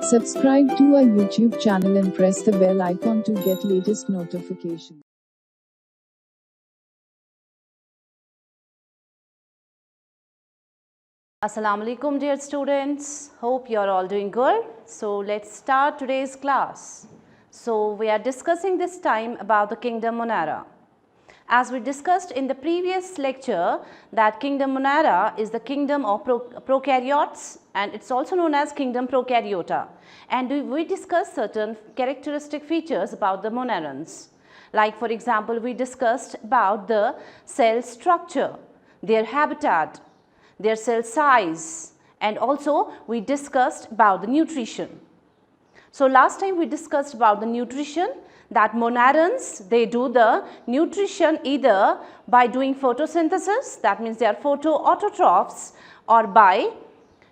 Subscribe to our YouTube channel and press the bell icon to get latest notifications. Assalamu alaikum dear students, hope you are all doing good. So let's start today's class. So we are discussing this time about the kingdom Monera. As we discussed in the previous lecture that kingdom Monera is the kingdom of prokaryotes and it's also known as kingdom Prokaryota, and we discussed certain characteristic features about the monerans. Like for example, we discussed about the cell structure, their habitat, their cell size, and also we discussed about the nutrition. So last time we discussed about the nutrition, that monerans, they do the nutrition either by doing photosynthesis, that means they are photoautotrophs, or by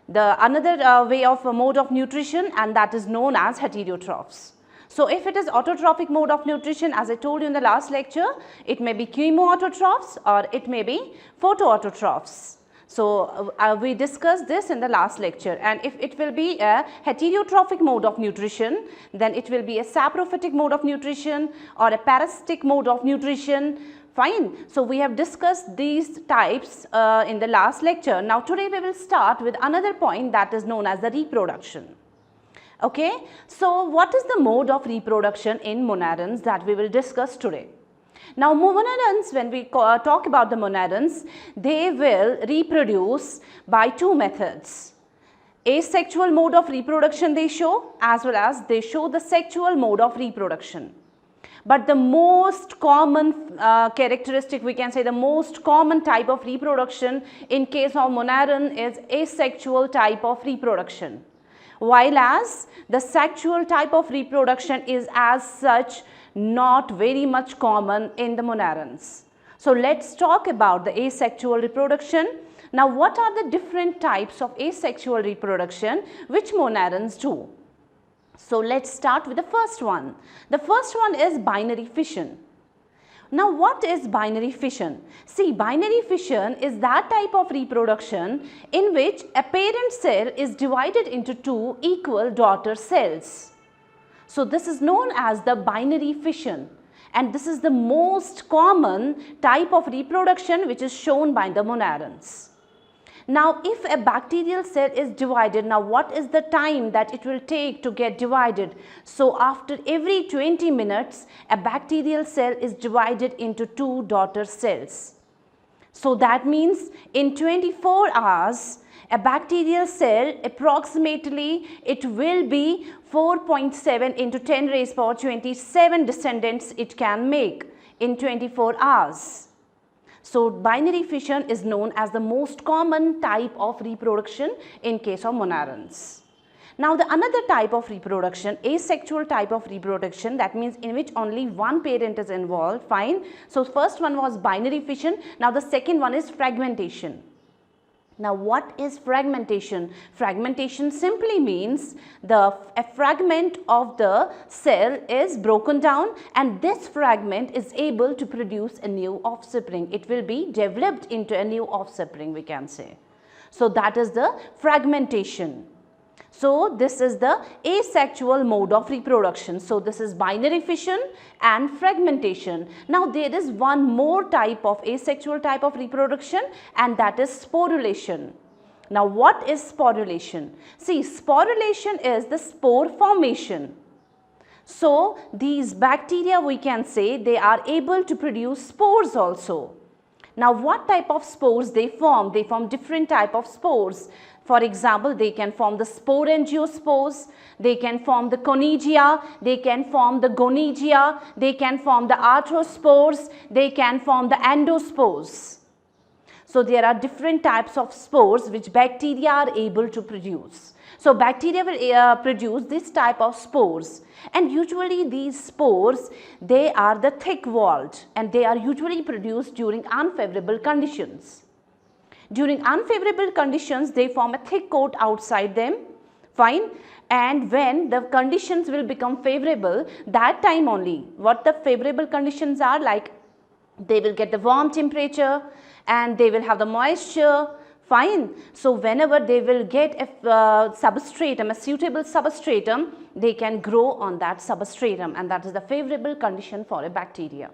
the another way of mode of nutrition, and that is known as heterotrophs. So if it is autotrophic mode of nutrition, as I told you in the last lecture, it may be chemoautotrophs or it may be photoautotrophs. So we discussed this in the last lecture, and if it will be a heterotrophic mode of nutrition, then it will be a saprophytic mode of nutrition or a parasitic mode of nutrition. Fine. So we have discussed these types in the last lecture. Now today we will start with another point that is known as the reproduction. Okay. So what is the mode of reproduction in monerans that we will discuss today? Now monerans, when we talk about the monerans, they will reproduce by two methods. Asexual mode of reproduction they show, as well as they show the sexual mode of reproduction. But the most common characteristic, we can say the most common type of reproduction in case of moneran is asexual type of reproduction. While as the sexual type of reproduction is as such not very much common in the monerans. So let's talk about the asexual reproduction. Now what are the different types of asexual reproduction which monerans do? So let's start with the first one. The first one is binary fission. Now what is binary fission? See, binary fission is that type of reproduction in which a parent cell is divided into two equal daughter cells. So this is known as the binary fission, and this is the most common type of reproduction which is shown by the monerans. Now if a bacterial cell is divided, now what is the time that it will take to get divided? So after every 20 minutes, a bacterial cell is divided into two daughter cells. So that means in 24 hours, a bacterial cell approximately it will be 4.7 into 10 raised power 27 descendants it can make in 24 hours. So binary fission is known as the most common type of reproduction in case of monerans. Now the another type of reproduction, asexual type of reproduction, that means in which only one parent is involved, fine. So first one was binary fission, now the second one is fragmentation. Now what is fragmentation? Fragmentation simply means a fragment of the cell is broken down and this fragment is able to produce a new offspring. It will be developed into a new offspring, we can say. So that is the fragmentation. So this is the asexual mode of reproduction. So this is binary fission and fragmentation. Now there is one more type of asexual type of reproduction, and that is sporulation. Now what is sporulation? See, sporulation is the spore formation. So these bacteria, we can say, they are able to produce spores also. Now what type of spores they form? They form different type of spores. For example, they can form the sporangiospores, they can form the conidia, they can form the gonidia, they can form the arthrospores, they can form the endospores. So there are different types of spores which bacteria are able to produce. So bacteria will produce this type of spores, and usually these spores, they are the thick walled and they are usually produced during unfavorable conditions. During unfavorable conditions, they form a thick coat outside them, fine, and when the conditions will become favorable, that time only, what the favorable conditions are, like they will get the warm temperature and they will have the moisture, Fine. So whenever they will get a substratum, a suitable substratum, they can grow on that substratum, and that is the favorable condition for a bacteria.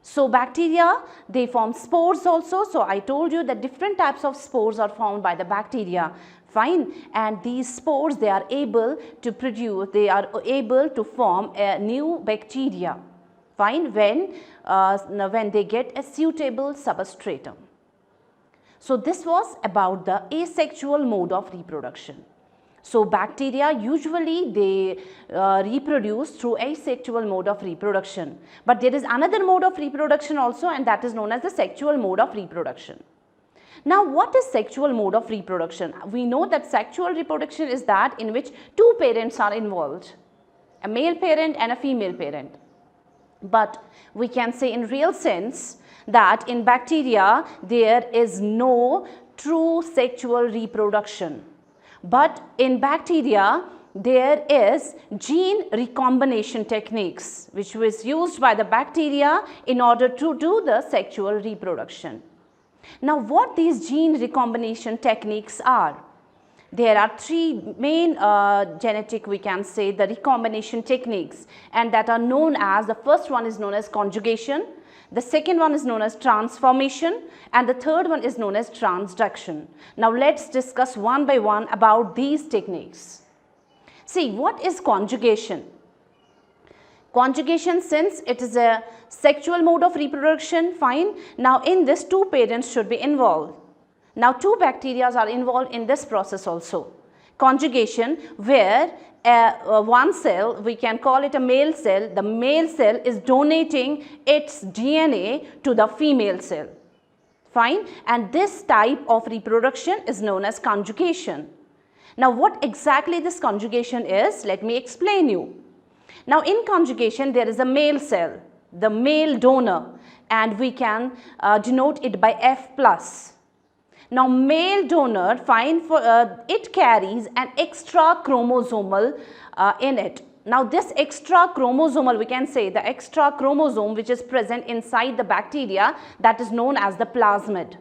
So bacteria, they form spores also. So I told you that different types of spores are formed by the bacteria. Fine. And these spores, they are able to produce, they are able to form a new bacteria. Fine. When they get a suitable substratum. So this was about the asexual mode of reproduction. So bacteria usually they reproduce through asexual mode of reproduction. But there is another mode of reproduction also, and that is known as the sexual mode of reproduction. Now what is sexual mode of reproduction? We know that sexual reproduction is that in which two parents are involved, a male parent and a female parent. But we can say in real sense that in bacteria there is no true sexual reproduction. But in bacteria there is gene recombination techniques which was used by the bacteria in order to do the sexual reproduction. Now what these gene recombination techniques are? There are three main genetic, we can say, the recombination techniques, and that are known as, the first one is known as conjugation, the second one is known as transformation, and the third one is known as transduction. Now let's discuss one by one about these techniques. See, what is conjugation? Conjugation, since it is a sexual mode of reproduction, fine. Now in this two parents should be involved. Now two bacteria are involved in this process also. Conjugation, where one cell, we can call it a male cell, the male cell is donating its DNA to the female cell. Fine. And this type of reproduction is known as conjugation. Now what exactly this conjugation is, let me explain you. Now in conjugation there is a male cell, the male donor, and we can denote it by F+. Now male donor, fine, for it carries an extra chromosomal in it. Now this extra chromosomal, we can say the extra chromosome which is present inside the bacteria, that is known as the plasmid.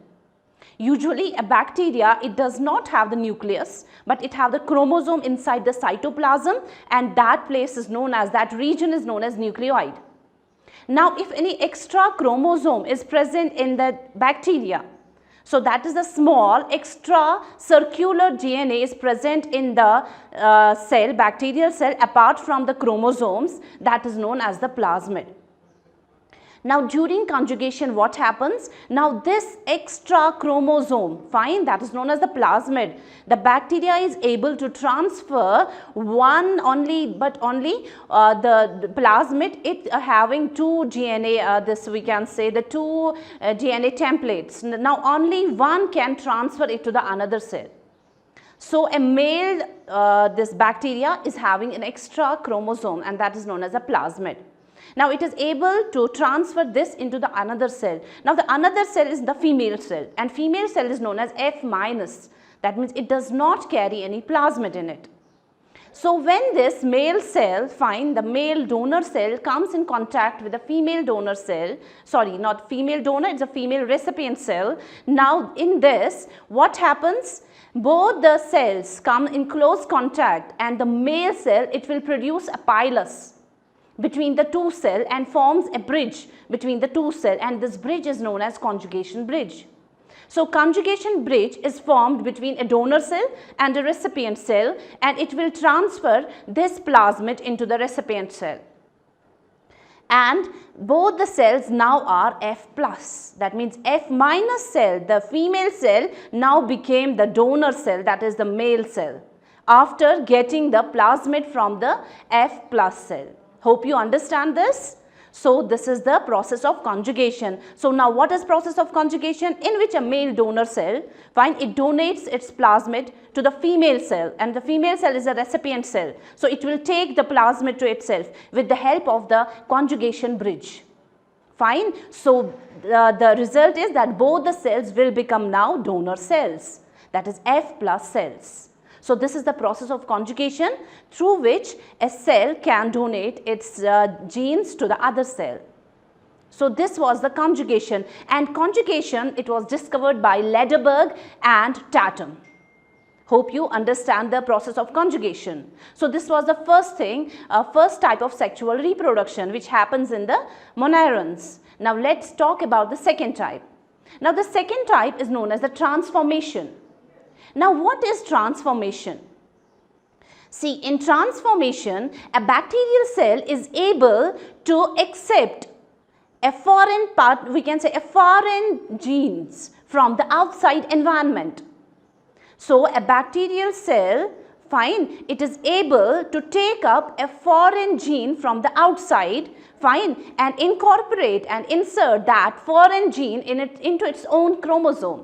Usually a bacteria, it does not have the nucleus, but it have the chromosome inside the cytoplasm, and that place is known as, that region is known as nucleoid. Now if any extra chromosome is present in the bacteria, so that is the small extra circular DNA is present in the cell, bacterial cell, apart from the chromosomes, that is known as the plasmid. Now during conjugation what happens? Now this extra chromosome, fine, that is known as the plasmid, the bacteria is able to transfer one only, but only the plasmid, it having two DNA, this we can say the two DNA templates. Now only one can transfer it to the another cell. So a male, this bacteria is having an extra chromosome, and that is known as a plasmid. Now it is able to transfer this into the another cell. Now the another cell is the female cell, and female cell is known as F-. That means it does not carry any plasmid in it. So when this male cell, fine, the male donor cell comes in contact with the female donor cell, sorry, not female donor, it's a female recipient cell. Now in this, what happens? Both the cells come in close contact, and the male cell, it will produce a pilus between the two cells and forms a bridge between the two cells, and this bridge is known as conjugation bridge. So conjugation bridge is formed between a donor cell and a recipient cell, and it will transfer this plasmid into the recipient cell. And both the cells now are F+. That means F- cell, the female cell, now became the donor cell, that is the male cell, after getting the plasmid from the F+ cell. Hope you understand this. So this is the process of conjugation. So now what is process of conjugation? In which a male donor cell, fine, it donates its plasmid to the female cell, and the female cell is a recipient cell. So it will take the plasmid to itself with the help of the conjugation bridge. Fine. So the result is that both the cells will become now donor cells, that is F+ cells. So this is the process of conjugation through which a cell can donate its genes to the other cell. So this was the conjugation, and conjugation, it was discovered by Lederberg and Tatum. Hope you understand the process of conjugation. So this was the first thing, first type of sexual reproduction which happens in the monarans. Now let's talk about the second type. Now the second type is known as the transformation. Now what is transformation? See, in transformation, a bacterial cell is able to accept a foreign part, we can say a foreign genes from the outside environment. So a bacterial cell, fine, it is able to take up a foreign gene from the outside, fine, and incorporate and insert that foreign gene into its own chromosome.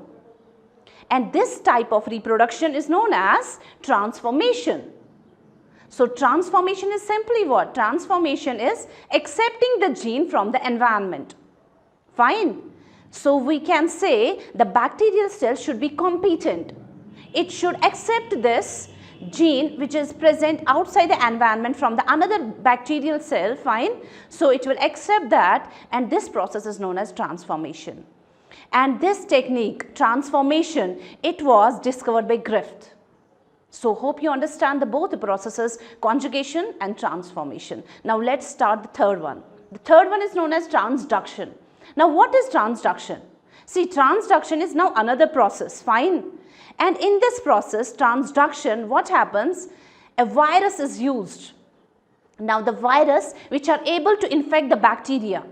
And this type of reproduction is known as transformation. So transformation is simply what? Transformation is accepting the gene from the environment. Fine. So we can say the bacterial cell should be competent. It should accept this gene which is present outside the environment from the another bacterial cell, fine. So it will accept that, and this process is known as transformation. And this technique, transformation, it was discovered by Griffith. So hope you understand both the processes, conjugation and transformation. Now let's start the third one. The third one is known as transduction. Now what is transduction? See, transduction is now another process, fine. And in this process, transduction, what happens? A virus is used. Now the virus which are able to infect the bacteria.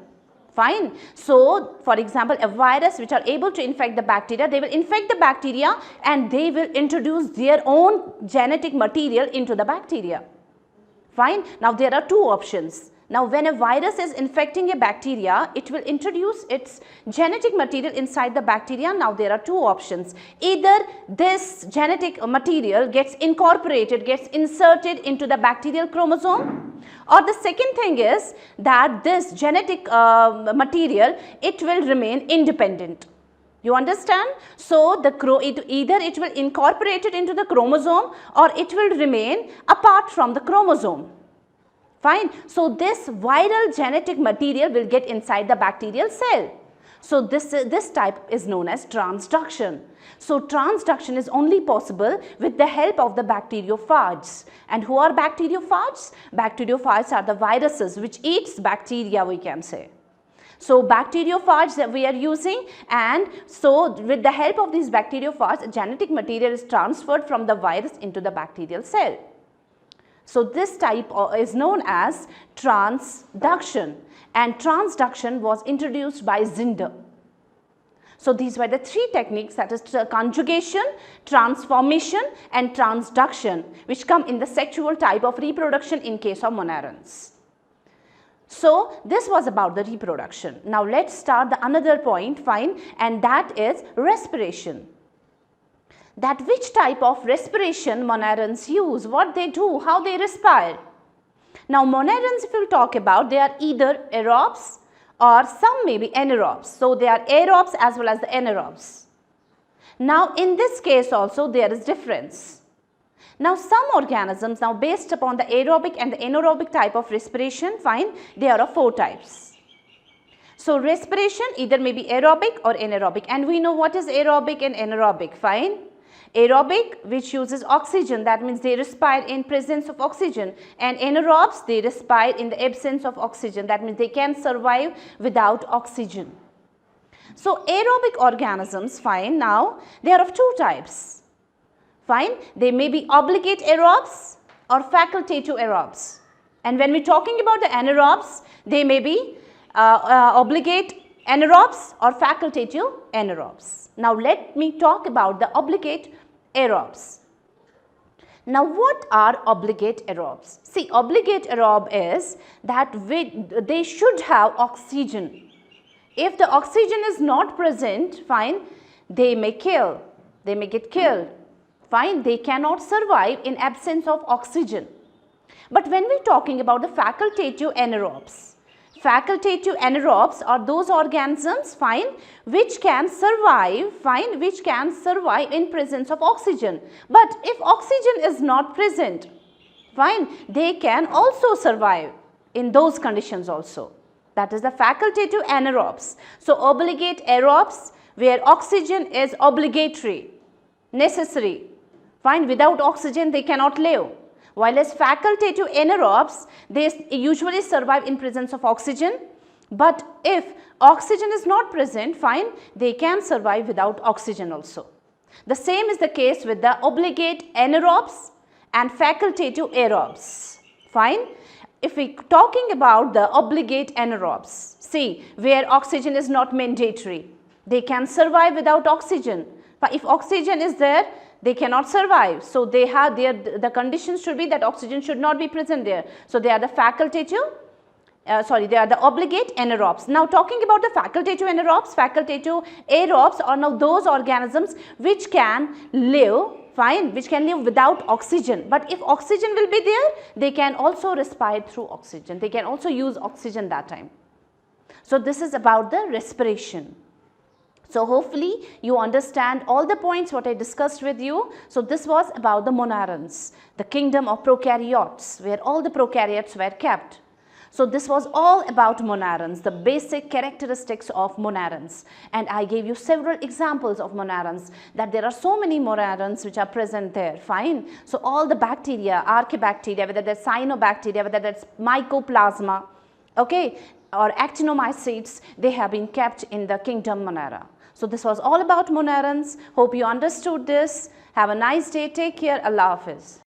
Fine. So, for example, a virus which are able to infect the bacteria, they will infect the bacteria and they will introduce their own genetic material into the bacteria. Fine. Now, there are two options. Now, when a virus is infecting a bacteria, it will introduce its genetic material inside the bacteria. Now, there are two options. Either this genetic material gets incorporated, gets inserted into the bacterial chromosome, or the second thing is that this genetic material, it will remain independent. You understand? So, either it will incorporate it into the chromosome or it will remain apart from the chromosome. Fine. So, this viral genetic material will get inside the bacterial cell. So, this type is known as transduction. So, transduction is only possible with the help of the bacteriophages. And who are bacteriophages? Bacteriophages are the viruses which eats bacteria, we can say. So, bacteriophages that we are using, and so with the help of these bacteriophages, genetic material is transferred from the virus into the bacterial cell. So, this type is known as transduction, and transduction was introduced by Zinder. So, these were the three techniques, that is conjugation, transformation and transduction, which come in the sexual type of reproduction in case of monarans. So, this was about the reproduction. Now, let's start the another point, fine, and that is respiration. That which type of respiration monarans use, what they do, how they respire. Now, monarans, if we talk about, they are either aerobes or some may be anaerobes. So, they are aerobes as well as the anaerobes. Now, in this case also there is difference. Now, some organisms, now based upon the aerobic and the anaerobic type of respiration, fine, there are four types. So, respiration either may be aerobic or anaerobic, and we know what is aerobic and anaerobic, fine. Aerobic, which uses oxygen, that means they respire in presence of oxygen, and anaerobes, they respire in the absence of oxygen, that means they can survive without oxygen. So, aerobic organisms, fine, now they are of two types, fine, they may be obligate aerobes or facultative aerobes, and when we are talking about the anaerobes, they may be obligate anaerobes or facultative anaerobes. Now, let me talk about the obligate aerobes. Now, what are obligate aerobes? See, obligate aerobe is that they should have oxygen. If the oxygen is not present, fine, they may kill, they may get killed, fine, they cannot survive in absence of oxygen. But when we are talking about the facultative anaerobes, facultative anaerobes are those organisms, fine, which can survive, fine, which can survive in presence of oxygen. But if oxygen is not present, fine, they can also survive in those conditions also. that is the facultative anaerobes. So obligate aerobes where oxygen is obligatory, necessary. Fine, without oxygen they cannot live. While as facultative anaerobes, they usually survive in presence of oxygen. But if oxygen is not present, fine, they can survive without oxygen also. The same is the case with the obligate anaerobes and facultative aerobes. Fine. If we are talking about the obligate anaerobes, see, where oxygen is not mandatory, they can survive without oxygen. But if oxygen is there, they cannot survive. So they have the conditions should be that oxygen should not be present there. So they are the facultative, they are the obligate anaerobes. Now talking about the facultative aerobes are now those organisms which can live, fine, which can live without oxygen. But if oxygen will be there, they can also respire through oxygen. They can also use oxygen that time. So this is about the respiration. So hopefully you understand all the points what I discussed with you. So this was about the monarans, the kingdom of prokaryotes, where all the prokaryotes were kept. So this was all about monarans, the basic characteristics of monarans. And I gave you several examples of monarans, that there are so many monarans which are present there, fine. So all the bacteria, archaebacteria, whether that's cyanobacteria, whether that's mycoplasma, okay, or actinomycetes, they have been kept in the kingdom Monera. So this was all about monarans. Hope you understood this. Have a nice day. Take care. Allah Hafiz.